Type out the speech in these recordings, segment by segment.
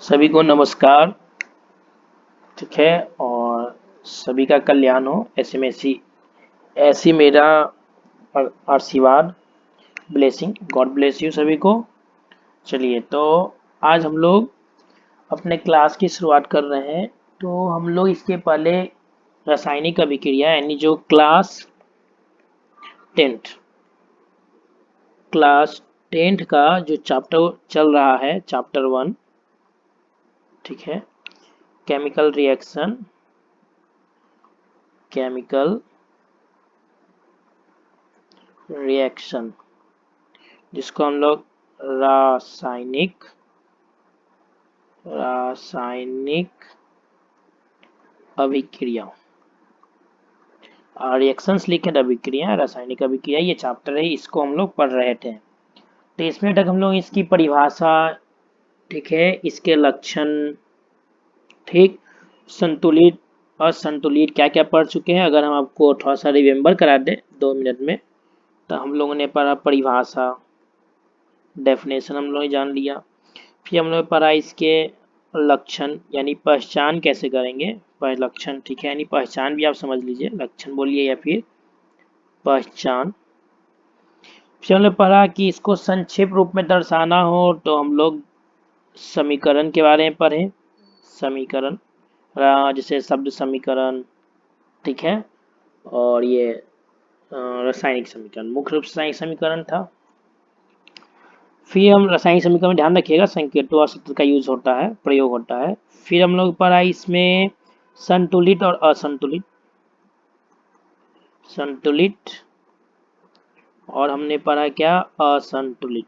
सभी को नमस्कार। ठीक है। और सभी का कल्याण हो ऐसी मेरा आशीर्वाद, ब्लेसिंग, गॉड ब्लेस यू सभी को। चलिए, तो आज हम लोग अपने क्लास की शुरुआत कर रहे हैं। तो हम लोग इसके पहले रासायनिक अभिक्रिया यानी जो टेंथ क्लास टेंथ का जो चैप्टर चल रहा है, चैप्टर 1। ठीक है। केमिकल रिएक्शन जिसको हम लोग रासायनिक रासायनिक अभिक्रिया रिएक्शंस लिखे थे, अभिक्रिया, रासायनिक अभिक्रिया, ये चैप्टर है, इसको हम लोग पढ़ रहे थे। तो इसमें तक हम लोग इसकी परिभाषा, ठीक है, इसके लक्षण, ठीक, संतुलित असंतुलित क्या क्या पढ़ चुके हैं। अगर हम आपको थोड़ा सा रिमेम्बर करा दें 2 मिनट में, तो हम लोगों ने पढ़ा परिभाषा, डेफिनेशन हम लोग ने जान लिया। फिर हम लोग पढ़ा इसके लक्षण यानी पहचान कैसे करेंगे, लक्षण, ठीक है, यानी पहचान भी आप समझ लीजिए, लक्षण बोलिए या फिर पहचान। फिर हमने पढ़ा कि इसको संक्षेप रूप में दर्शाना हो तो हम लोग समीकरण के बारे में पढ़े। समीकरण जैसे शब्द समीकरण, ठीक है, और ये रासायनिक समीकरण, मुख्य रूप से रासायनिक समीकरण था। फिर हम रासायनिक समीकरण में ध्यान रखिएगा संकेतों और सूत्र का यूज होता है, प्रयोग होता है। फिर हम लोग पढ़ा इसमें संतुलित और असंतुलित, संतुलित, और हमने पढ़ा क्या, असंतुलित।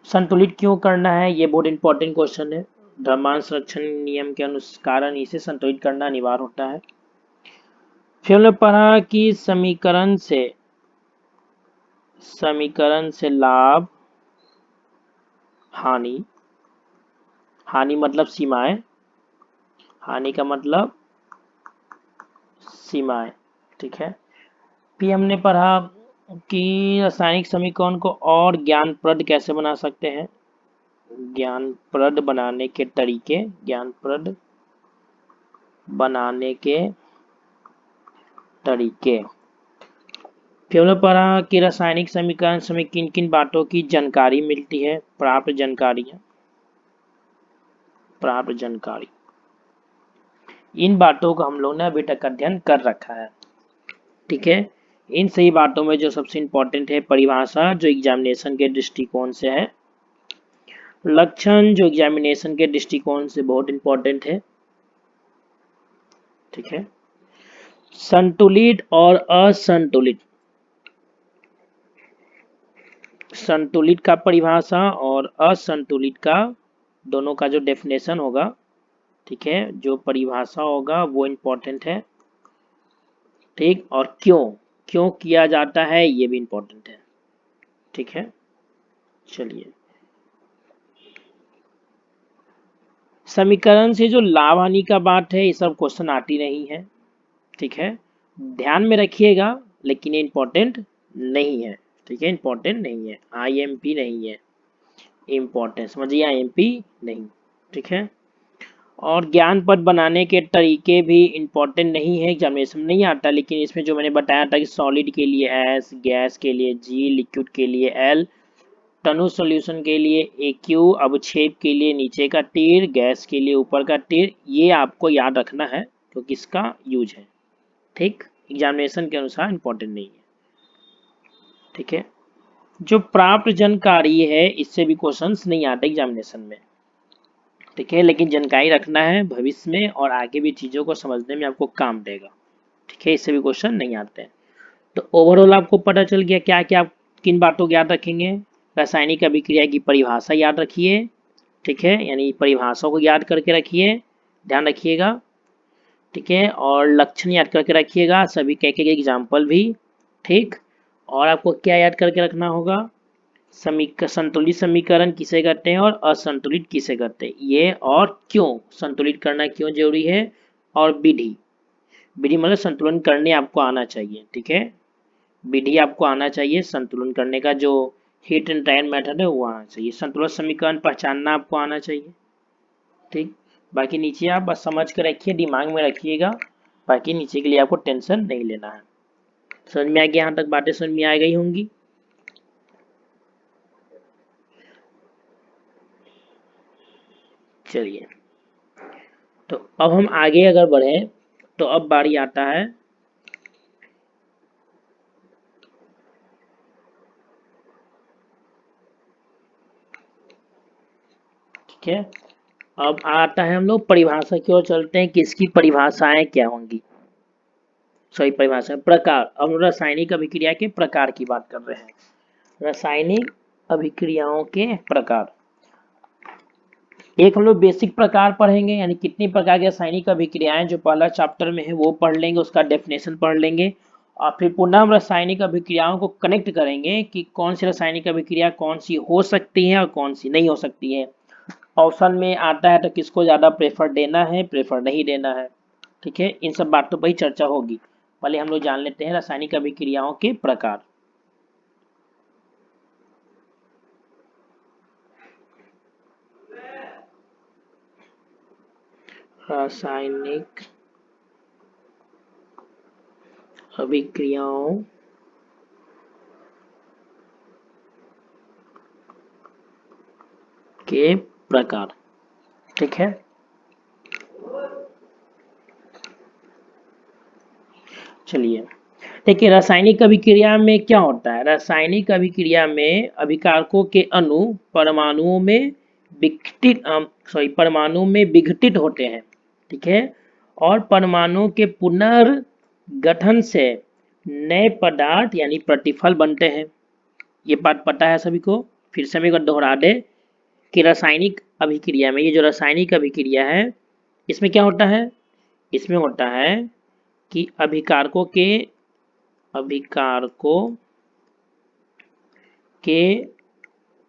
संतुलित क्यों करना है, ये बहुत इंपॉर्टेंट क्वेश्चन है। द्रव्यमान संरक्षण नियम के अनुसार इसे संतुलित करना अनिवार्य होता है। फिर हमने पढ़ा कि समीकरण से लाभ, हानि, हानि मतलब सीमाएं, हानि का मतलब सीमाएं, ठीक है। फिर हमने पढ़ा कि रासायनिक समीकरण को और ज्ञानप्रद कैसे बना सकते हैं, ज्ञानप्रद बनाने के तरीके, ज्ञानप्रद बनाने के तरीके। फिर हमने पढ़ा कि रासायनिक समीकरण से हमें किन किन बातों की जानकारी मिलती है, प्राप्त जानकारी, इन बातों को हम लोग ने अभी तक अध्ययन कर रखा है। ठीक है। इन सही बातों में जो सबसे इंपॉर्टेंट है परिभाषा, जो एग्जामिनेशन के दृष्टिकोण से है, लक्षण जो एग्जामिनेशन के दृष्टिकोण से बहुत इंपॉर्टेंट है, ठीक है, संतुलित और असंतुलित, संतुलित का परिभाषा और असंतुलित का दोनों का जो डेफिनेशन होगा, ठीक है, जो परिभाषा होगा वो इंपॉर्टेंट है, ठीक, और क्यों क्यों किया जाता है ये भी इंपॉर्टेंट है, ठीक है। चलिए, समीकरण से जो लाभ हानि का बात है, ये सब क्वेश्चन आती नहीं है, ठीक है, ध्यान में रखिएगा, लेकिन ये इंपॉर्टेंट नहीं है, ठीक है, इंपॉर्टेंट नहीं है, आईएमपी नहीं है, इंपॉर्टेंट समझिए, आईएमपी नहीं, ठीक है। और ज्ञान पद बनाने के तरीके भी इंपॉर्टेंट नहीं है, एग्जामिनेशन में नहीं आता, लेकिन इसमें जो मैंने बताया था कि सॉलिड के लिए एस, गैस के लिए जी, लिक्विड के लिए एल, तनु सॉल्यूशन के लिए AQ, अवक्षेप के लिए नीचे का तीर, गैस के लिए ऊपर का तीर, ये आपको याद रखना है क्योंकि इसका यूज है, ठीक, एग्जामिनेशन के अनुसार इंपॉर्टेंट नहीं है, ठीक है। जो प्राप्त जानकारी है इससे भी क्वेश्चंस नहीं आते एग्जामिनेशन में, ठीक है, लेकिन जानकारी रखना है भविष्य में और आगे भी चीज़ों को समझने में आपको काम देगा, ठीक है, इससे भी क्वेश्चन नहीं आते हैं। तो ओवरऑल आपको पता चल गया क्या क्या आप किन बातों को याद रखेंगे, रासायनिक अभिक्रिया की परिभाषा याद रखिए, ठीक है, यानी परिभाषाओं को याद करके रखिए, ध्यान रखिएगा, ठीक है, और लक्षण याद करके रखिएगा, सभी के एक एग्जाम्पल भी, ठीक। और आपको क्या याद करके रखना होगा, संतुलित समीकरण किसे कहते हैं और असंतुलित किसे कहते हैं, ये और क्यों संतुलित करना क्यों जरूरी है, और विधि, विधि मतलब संतुलन करने आपको आना चाहिए, ठीक है, विधि आपको आना चाहिए संतुलन करने का, जो हीट एंड ट्रायल मेथड है वो आना चाहिए। संतुलन समीकरण पहचानना आपको आना चाहिए। ठीक, बाकी नीचे आप बस समझ कर रखिए, दिमाग में रखिएगा, बाकी नीचे के लिए आपको टेंशन नहीं लेना है। समझ में आ गया? यहाँ तक बातें समझ में आ गई होंगी। चलिए, तो अब हम आगे अगर बढ़े तो अब बारी आता है ठीक है, अब आता है हम लोग परिभाषा की ओर चलते हैं कि इसकी परिभाषाएं क्या होंगी। सही परिभाषा प्रकार। अब हम रासायनिक अभिक्रिया के प्रकार की बात कर रहे हैं। रासायनिक अभिक्रियाओं के प्रकार, एक हम लोग बेसिक प्रकार पढ़ेंगे, यानी कितनी प्रकार की रासायनिक अभिक्रियाएं, जो पहला चैप्टर में है वो पढ़ लेंगे, उसका डेफिनेशन पढ़ लेंगे, और फिर पुनः हम रासायनिक अभिक्रियाओं को कनेक्ट करेंगे कि कौन सी रासायनिक अभिक्रिया कौन सी हो सकती है और कौन सी नहीं हो सकती है। ऑप्शन में आता है तो किसको ज़्यादा प्रेफर देना है, प्रेफर नहीं देना है। ठीक है, इन सब बातों पर ही चर्चा होगी। पहले हम लोग जान लेते हैं रासायनिक अभिक्रियाओं के प्रकार। रासायनिक अभिक्रियाओं के प्रकार। ठीक है, चलिए देखिए, रासायनिक अभिक्रिया में क्या होता है। रासायनिक अभिक्रिया में अभिकारकों के अणु परमाणुओं में विघटित होते हैं। ठीक है, और परमाणुओं के पुनर्गठन से नए पदार्थ यानी प्रतिफल बनते हैं। ये बात पता है सभी को? फिर से मैं एक बार दोहरा दे कि रासायनिक अभिक्रिया में, ये जो रासायनिक अभिक्रिया है, इसमें क्या होता है? इसमें होता है कि अभिकारकों के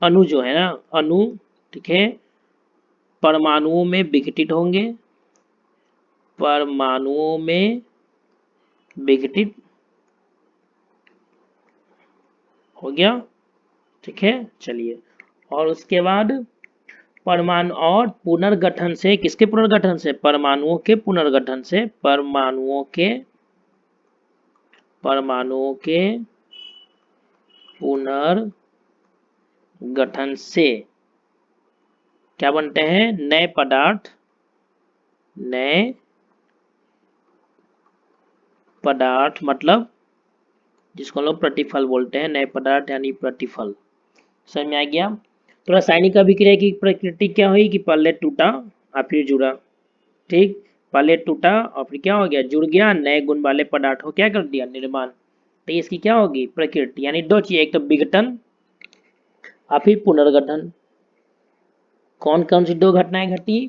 अणु जो है ना, अणु, ठीक है, परमाणुओं में विघटित होंगे, परमाणुओं में विघटित हो गया। ठीक है, चलिए, और उसके बाद परमाणु और पुनर्गठन से, किसके पुनर्गठन से? परमाणुओं के पुनर्गठन से, परमाणुओं के पुनर्गठन से क्या बनते हैं? नए पदार्थ, नए पदार्थ मतलब जिसको हम लोग प्रतिफल बोलते हैं, नए पदार्थ यानी प्रतिफल। समझ में आ गया? तो रासायनिक अभिक्रिया की प्रकृति क्या हुई कि पहले टूटा और फिर जुड़ा। ठीक, पहले टूटा और फिर क्या हो गया? जुड़ गया, नए गुण वाले पदार्थ को क्या कर दिया? निर्माण। तो इसकी क्या होगी? प्रकृति, यानी दो चीज, एक तो विघटन और फिर पुनर्गठन। कौन कौन सी दो घटनाएं घटी?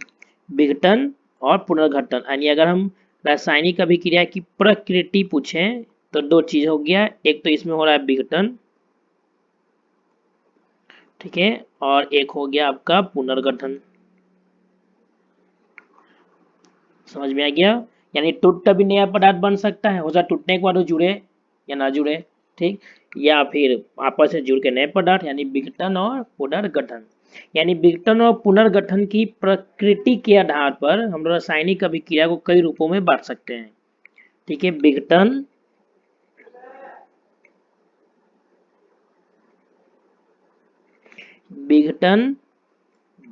विघटन और पुनर्गठन। यानी अगर हम रासायनिक अभिक्रिया की प्रकृति पूछें तो दो चीज हो गया, एक तो इसमें हो रहा है विघटन, ठीक है, और एक हो गया आपका पुनर्गठन। समझ में आ गया? यानी टूट तभी नया पदार्थ बन सकता है, हो सकता टूटने के बाद वो जुड़े या ना जुड़े, ठीक, या फिर आपस में जुड़ के नए पदार्थ, यानी विघटन और पुनर्गठन। यानी विघटन और पुनर्गठन की प्रकृति के आधार पर हम लोग रासायनिक अभिक्रिया को कई रूपों में बांट सकते हैं। ठीक है, विघटन, विघटन,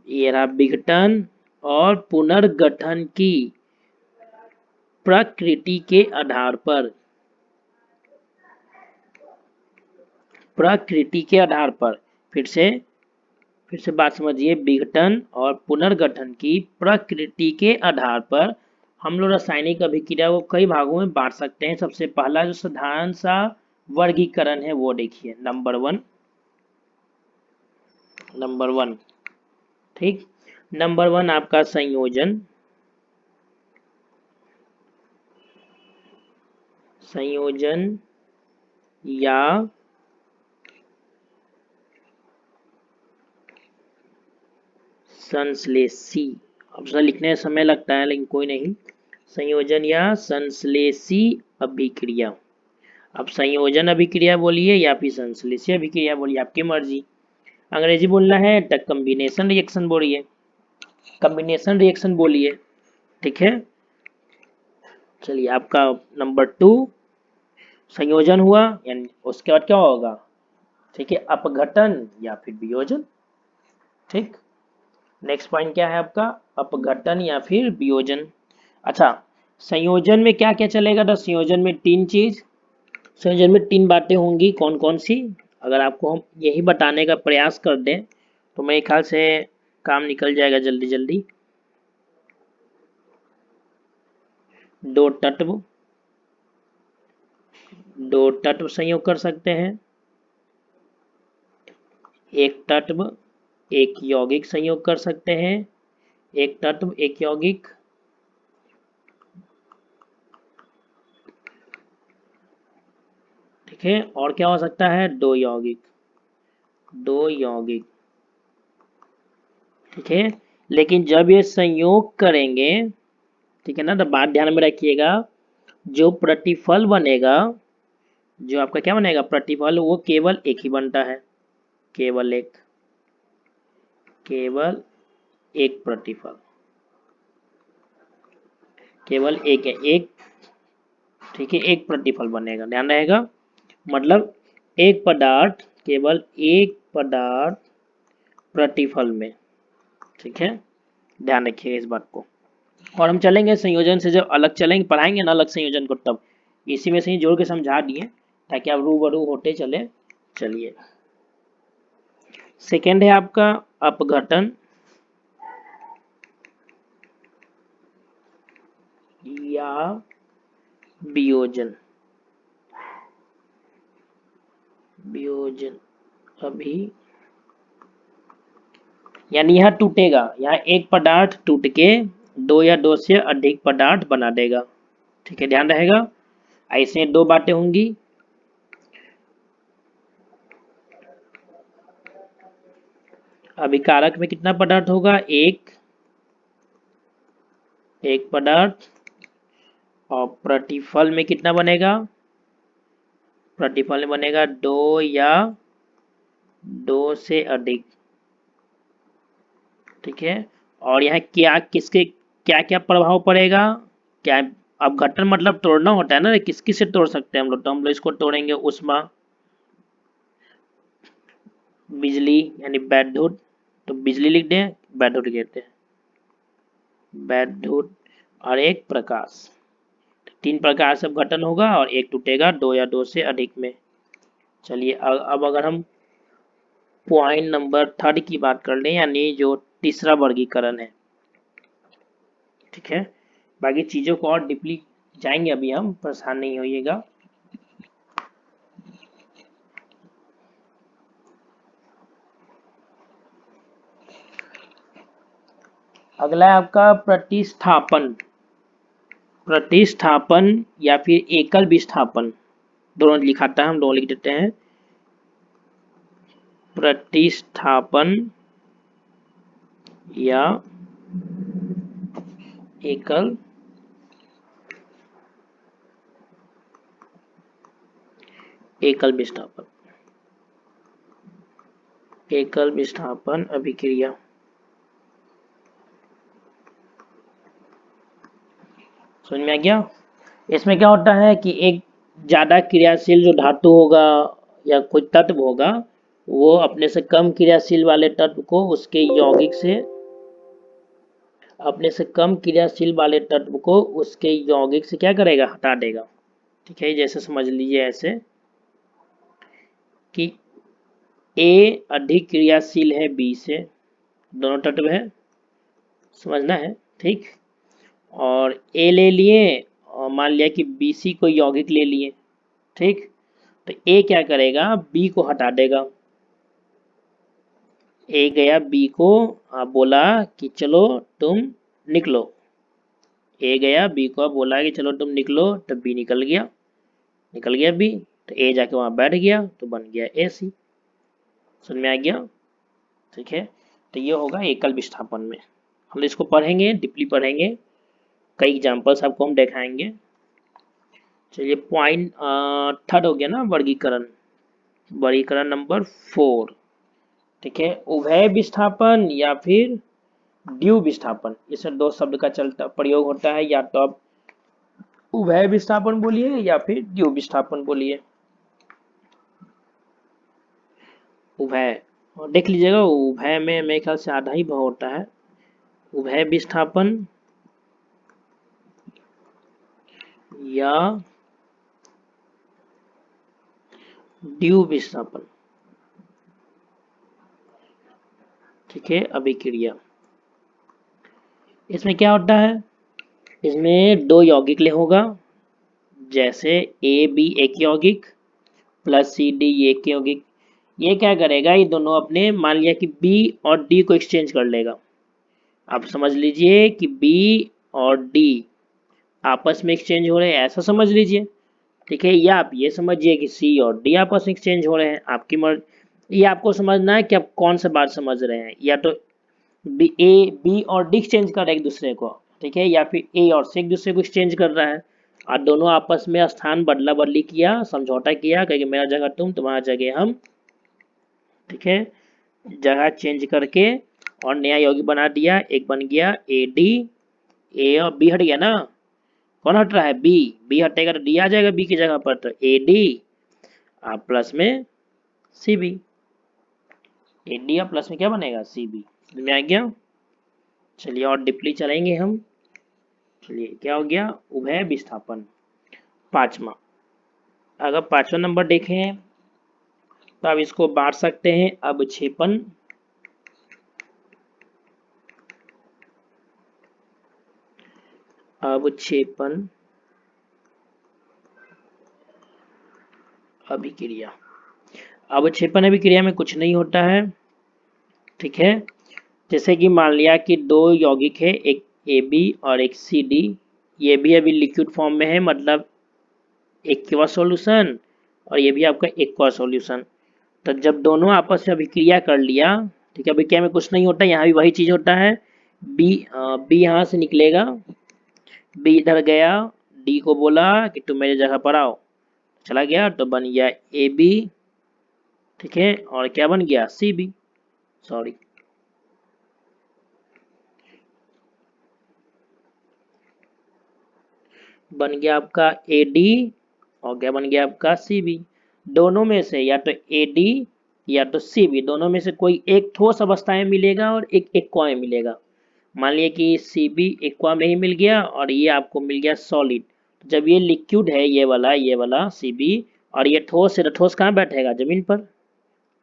ये रहा विघटन और पुनर्गठन की प्रकृति के आधार पर, प्रकृति के आधार पर, फिर से बात समझिए, विघटन और पुनर्गठन की प्रकृति के आधार पर हम लोग रासायनिक अभिक्रिया को कई भागों में बांट सकते हैं। सबसे पहला जो साधारण सा वर्गीकरण है वो देखिए, नंबर वन, ठीक, नंबर वन आपका संयोजन, या संश्लेषी। ऑप्शन लिखने में समय लगता है लेकिन कोई नहीं, संयोजन या संश्लेषी अभिक्रिया। अब संयोजन अभिक्रिया बोलिए या फिर संश्लेषीय अभिक्रिया बोलिए, आपकी मर्जी। अंग्रेजी बोलना है तो कम्बिनेशन रिएक्शन बोलिए, कम्बिनेशन रिएक्शन बोलिए, ठीक है। चलिए आपका नंबर 2 संयोजन हुआ, यानी उसके बाद क्या होगा, ठीक है, अपघटन या फिर वियोजन, ठीक। नेक्स्ट पॉइंट क्या है आपका, अपघटन या फिर वियोजन। अच्छा, संयोजन में क्या क्या चलेगा, तो संयोजन में 3 चीज, संयोजन में 3 बातें होंगी, कौन कौन सी, अगर आपको हम यही बताने का प्रयास कर दें तो मेरे ख्याल से काम निकल जाएगा जल्दी जल्दी। दो तत्व संयोग कर सकते हैं, एक तत्व एक यौगिक संयोग कर सकते हैं, एक तत्व एक यौगिक, ठीक है, और क्या हो सकता है, दो यौगिक, ठीक है। लेकिन जब ये संयोग करेंगे, ठीक है ना, तो बात ध्यान में रखिएगा, जो प्रतिफल बनेगा, जो आपका क्या बनेगा प्रतिफल, वो केवल एक ही बनता है, केवल एक प्रतिफल, केवल एक है, एक, ठीक है, एक प्रतिफल बनेगा, ध्यान रहेगा। मतलब एक पदार्थ, केवल एक पदार्थ प्रतिफल में, ठीक है, ध्यान रखिएगा इस बात को। और हम चलेंगे संयोजन से जब अलग चलेंगे, पढ़ाएंगे ना अलग संयोजन को, तब इसी में से ही जोड़ के समझा दिए ताकि आप रूबरू होते चले। चलिए, सेकेंड है आपका अपघटन या वियोजन, अभी, यानी यह टूटेगा, यहाँ एक पदार्थ टूट के दो या दो से अधिक पदार्थ बना देगा, ठीक है, ध्यान रहेगा। ऐसे 2 बातें होंगी, अभिकारक में कितना पदार्थ होगा, एक पदार्थ, और प्रतिफल में कितना बनेगा, प्रतिफल में बनेगा 2 या 2 से अधिक, ठीक है। और यहाँ क्या किसके क्या क्या प्रभाव पड़ेगा, क्या, अपघटन मतलब तोड़ना होता है ना, किस किस से तोड़ सकते हैं हम लोग, तो हम लोग इसको तोड़ेंगे उष्मा, बिजली यानी वैद्युत, तो बिजली लिख दें, वैद्युत कहते हैं, वैद्युत, और एक प्रकाश, 3 प्रकार से अपघटन होगा और एक टूटेगा 2 या 2 से अधिक में। चलिए अब अगर हम पॉइंट नंबर 3 की बात कर लें, यानी जो तीसरा वर्गीकरण है, ठीक है, बाकी चीजों को और डीपली जाएंगे अभी हम, परेशान नहीं होइएगा। अगला है आपका प्रतिस्थापन या फिर एकल विस्थापन, दोनों लिखाता है, हम दोनों लिख देते हैं, प्रतिस्थापन या एकल विस्थापन, एकल विस्थापन अभिक्रिया। समझ में आ गया। इसमें क्या होता है कि एक ज्यादा क्रियाशील जो धातु होगा या कोई तत्व होगा, वो अपने से कम क्रियाशील वाले तत्व को उसके यौगिक से, अपने से कम क्रियाशील वाले तत्व को उसके यौगिक से क्या करेगा, हटा देगा, ठीक है। जैसे समझ लीजिए ऐसे कि ए अधिक क्रियाशील है बी से, दोनों तत्व है, समझना है, ठीक। और ए ले लिए और मान लिया कि बी सी को यौगिक ले लिए, ठीक, तो ए क्या करेगा, बी को हटा देगा, ए गया बी को बोला कि चलो तुम निकलो, ए गया बी को बोला कि चलो तुम निकलो, तब बी निकल गया बी, तो ए जाके वहां बैठ गया तो बन गया ए सी। समझ में आ गया, ठीक है। तो ये होगा एकल विस्थापन में, हम इसको पढ़ेंगे, डीपली पढ़ेंगे, कई एग्जांपल्स आपको हम दिखाएंगे। चलिए पॉइंट थर्ड हो गया ना, वर्गीकरण। वर्गीकरण नंबर 4। ठीक है, उभय विस्थापन या फिर द्वि विस्थापन, इसमें दो शब्द का चलता प्रयोग होता है, या तो आप उभय विस्थापन बोलिए या फिर द्वि विस्थापन बोलिए। उभय, और देख लीजिएगा उभय में मेरे ख्याल से आधा ही भाव होता है। उभय विस्थापन या द्वि विस्थापन। ठीक है, अभिक्रिया। इसमें क्या होता है, इसमें दो यौगिक ले होगा, जैसे ए बी एक यौगिक प्लस सी डी एक यौगिक। ये क्या करेगा, ये दोनों अपने मान लिया कि बी और डी को एक्सचेंज कर लेगा। आप समझ लीजिए कि बी और डी आपस में एक्सचेंज हो रहे हैं, ऐसा समझ लीजिए। ठीक है, या आप ये समझिए कि सी और डी आपस में एक्सचेंज हो रहे हैं, आपकी मर्जी। ये आपको समझना है कि आप कौन सा बात समझ रहे हैं, या तो बी और डी एक्सचेंज कर रहे हैं एक दूसरे को, ठीक है, या फिर ए और सी एक दूसरे को एक्सचेंज कर रहा है, और दोनों आपस में स्थान बदला बदली किया, समझौता किया, कहेंगे मेरा जगह तुम, तुम्हारा जगह हम। ठीक है, जगह चेंज करके और नया यौगिक बना दिया, एक बन गया ए डी। ए और बी हट गया ना, कौन हट रहा है, बी। बी हटेगा तो डी आ जाएगा बी की जगह पर, तो ए डी प्लस में C B. A D plus में क्या बनेगा, सी बी। में आ गया। चलिए और डीपली चलेंगे हम। चलिए क्या हो गया, उभय विस्थापन। पांचवा, अगर पांचवा नंबर देखें तो आप इसको बांट सकते हैं अवक्षेपण, अवक्षेपण अभिक्रिया। अवक्षेपण अभिक्रिया में कुछ नहीं होता है। ठीक है, जैसे कि मान लिया कि दो यौगिक है, एक ए बी और एक सी डी। ये भी अभी लिक्विड फॉर्म में है, मतलब एक्वा सॉल्यूशन, और ये भी आपका एक्वा सॉल्यूशन। तो जब दोनों आपस में अभिक्रिया कर लिया, ठीक है, अभिक्रिया में कुछ नहीं होता, यहाँ भी वही चीज होता है। बी यहाँ से निकलेगा, बी इधर गया, डी को बोला कि तुम मेरी जगह पर आओ, चला गया, तो बन गया ए बी। ठीक है, और क्या बन गया, सी बी। सॉरी, बन गया आपका ए डी, और क्या बन गया आपका सी बी। दोनों में से या तो ए डी या तो सी बी, दोनों में से कोई एक ठोस अवस्था में मिलेगा और एक एक्वा में मिलेगा। मान लिया कि सी बी एक्वा में ही मिल गया और ये आपको मिल गया सॉलिड। जब ये लिक्विड है, ये वाला सी बी, और ये ठोस है, तो ठोस कहाँ बैठेगा, जमीन पर,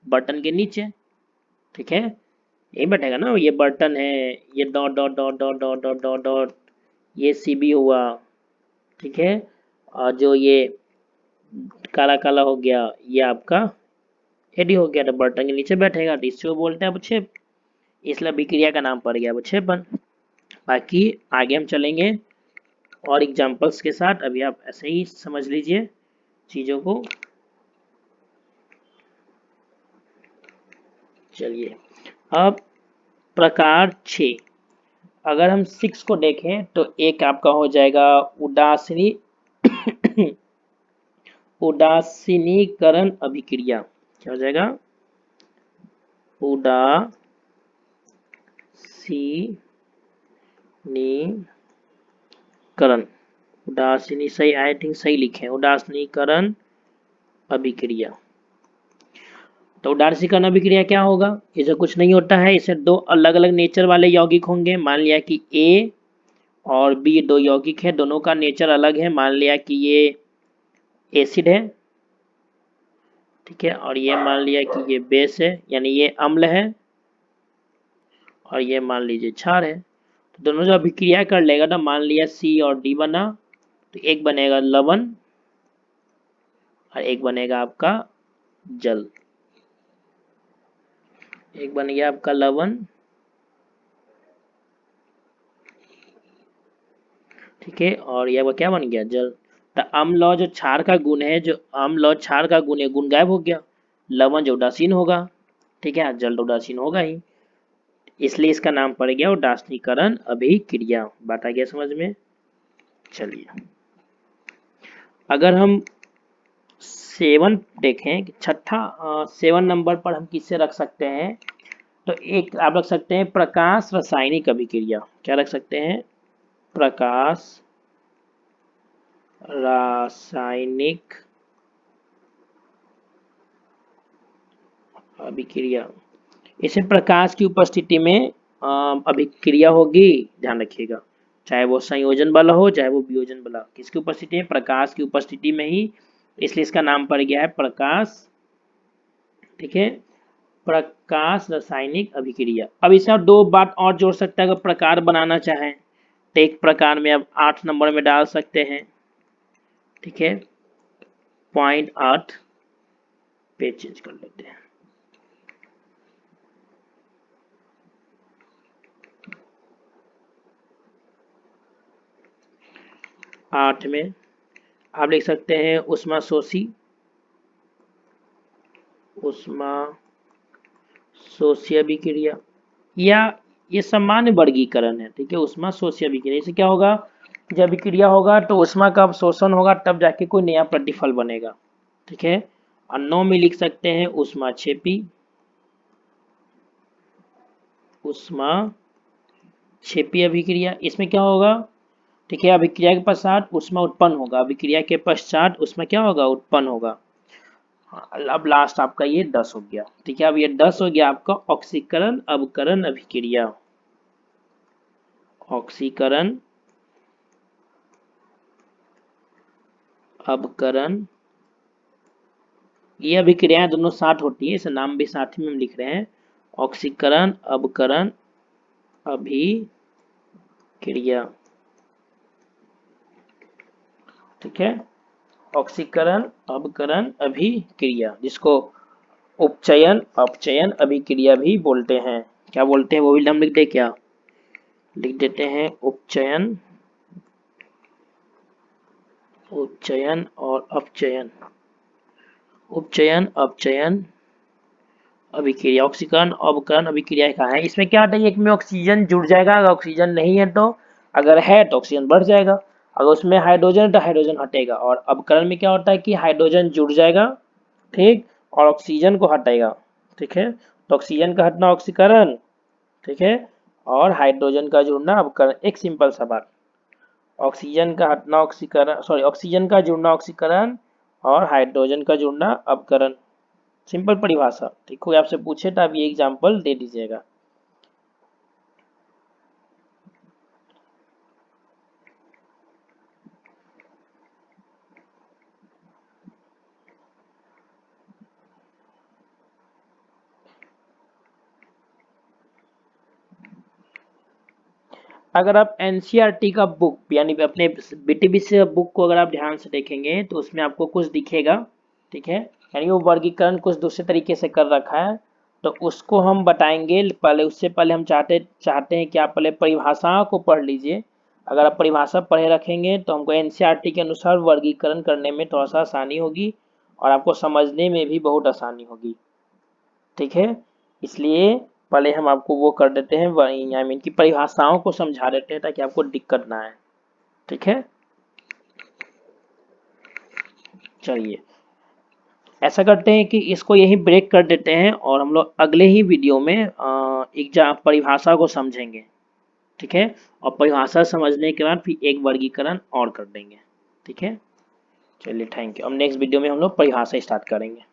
बर्तन के नीचे। ठीक है, यही बैठेगा ना, ये बर्तन है, ये dot dot dot dot dot dot dot dot, ये सी बी हुआ। ठीक है, और जो ये काला काला हो गया, ये आपका एडी हो गया, तो बर्तन के नीचे बैठेगा, तो इसको बोलते हैं अवक्षेप। इसलिए अभिक्रिया का नाम पड़ गया अवक्षेपण। बाकी आगे हम चलेंगे और एग्जांपल्स के साथ, अभी आप ऐसे ही समझ लीजिए चीजों को। चलिए अब प्रकार 6, अगर हम 6 को देखें तो एक आपका हो जाएगा उदासीनी उदासीनीकरण अभिक्रिया। क्या हो जाएगा, उदासीनीकरण। उदासीनी सही, आई थिंक सही लिखे, उदासीनीकरण अभिक्रिया। तो उदासीनीकरण अभिक्रिया क्या होगा, इसे कुछ नहीं होता है, इसे दो अलग अलग नेचर वाले यौगिक होंगे। मान लिया कि ए और बी दो यौगिक है, दोनों का नेचर अलग है। मान लिया कि ये एसिड है, ठीक है, और ये मान लिया कि ये बेस है, यानी ये अम्ल है, और ये मान लीजिए क्षार है। तो दोनों जो अभिक्रिया कर लेगा ना, मान लिया सी और डी बना, तो एक बनेगा लवण और एक बनेगा आपका जल। एक बन गया आपका लवण, ठीक है, और यह क्या बन गया, जल। तो अम्ल और जो क्षार का गुण है, जो अम्ल और क्षार का गुण है, गुण गायब हो गया। लवण जो उदासीन होगा, ठीक है, जल तो उदासीन होगा ही, इसलिए इसका नाम पड़ गया उदासीनीकरण अभिक्रिया। बात आ गया समझ में। चलिए अगर हम 7 देखें, छठा 7 नंबर पर हम किससे रख सकते हैं, तो एक आप रख सकते हैं प्रकाश रासायनिक अभिक्रिया। क्या रख सकते हैं, प्रकाश रासायनिक अभिक्रिया। इसे प्रकाश की उपस्थिति में अभिक्रिया होगी, ध्यान रखिएगा, चाहे वो संयोजन वाला हो चाहे वो वियोजन वाला, किसकी उपस्थिति में, प्रकाश की उपस्थिति में ही, इसलिए इसका नाम पड़ गया है प्रकाश। ठीक है, प्रकाश रासायनिक अभिक्रिया। अब इसका 2 बात और जोड़ सकता है, अगर प्रकार बनाना चाहें तो एक प्रकार में अब 8 नंबर में डाल सकते हैं। ठीक है, 0.8 पे चेंज कर लेते हैं। आठ में आप लिख सकते हैं उष्मा शोषी, उष्मा शोषी अभिक्रिया, या ये सामान्य वर्गीकरण है। ठीक है, उष्मा शोषी अभिक्रिया, इससे क्या होगा, जब अभिक्रिया होगा तो उष्मा का अवशोषण होगा, तब जाके कोई नया प्रतिफल बनेगा। ठीक है, और 9 में लिख सकते हैं उष्मा क्षेपी, उष्मा क्षेपी अभिक्रिया। इसमें क्या होगा, ठीक है, अभिक्रिया के पश्चात उष्मा उत्पन्न होगा, अभिक्रिया के पश्चात उष्मा क्या होगा, उत्पन्न होगा। अब लास्ट आपका ये 10 हो गया। ठीक है, अब ये 10 हो गया आपका ऑक्सीकरण अवकरण अभिक्रिया। ऑक्सीकरण अवकरण, ये अभिक्रियाएं दोनों साथ होती है, इसे नाम भी साथ ही में हम लिख रहे हैं, ऑक्सीकरण अवकरण अभिक्रिया। ठीक है, ऑक्सीकरण अवकरण अभिक्रिया, जिसको उपचयन अपचयन अभिक्रिया भी बोलते हैं। क्या बोलते हैं, वो भी हम लिख दे, क्या लिख देते हैं, उपचयन, उपचयन और अपचयन, उपचयन अपचयन अभिक्रिया। ऑक्सीकरण अवकरण अभिक्रिया कहाँ है, इसमें क्या होता है, एक में ऑक्सीजन जुड़ जाएगा, अगर ऑक्सीजन नहीं है तो, अगर है तो ऑक्सीजन बढ़ जाएगा, अगर उसमें हाइड्रोजन है तो हाइड्रोजन हटेगा। और अवकरण में क्या होता है कि हाइड्रोजन जुड़ जाएगा, ठीक, और ऑक्सीजन को हटाएगा। ठीक है, तो ऑक्सीजन का हटना ऑक्सीकरण, ठीक है, और हाइड्रोजन का जुड़ना अवकरण। एक सिंपल सा बात, ऑक्सीजन का हटना ऑक्सीकरण, सॉरी, ऑक्सीजन का जुड़ना ऑक्सीकरण और हाइड्रोजन का जुड़ना अवकरण। सिंपल परिभाषा। ठीक, कोई आपसे पूछे तो आप ये एग्जांपल दे दीजिएगा। अगर आप एनसीईआरटी का बुक यानी अपने बीटीबी से बुक को अगर आप ध्यान से देखेंगे तो उसमें आपको कुछ दिखेगा। ठीक है, यानी वो वर्गीकरण कुछ दूसरे तरीके से कर रखा है, तो उसको हम बताएंगे। पहले उससे पहले हम चाहते हैं कि आप पहले परिभाषाओं को पढ़ लीजिए। अगर आप परिभाषा पढ़े रखेंगे तो हमको एनसीईआरटी के अनुसार वर्गीकरण करने में थोड़ा सा आसानी होगी और आपको समझने में भी बहुत आसानी होगी। ठीक है, इसलिए पहले हम आपको वो कर देते हैं, आई मीन की परिभाषाओं को समझा देते हैं ताकि आपको दिक्कत ना आए। ठीक है, चलिए ऐसा करते हैं कि इसको यही ब्रेक कर देते हैं और हम लोग अगले ही वीडियो में एग्जाम परिभाषा को समझेंगे। ठीक है, और परिभाषा समझने के बाद फिर एक वर्गीकरण और कर देंगे। ठीक है, चलिए थैंक यू। अब नेक्स्ट वीडियो में हम लोग परिभाषा स्टार्ट करेंगे।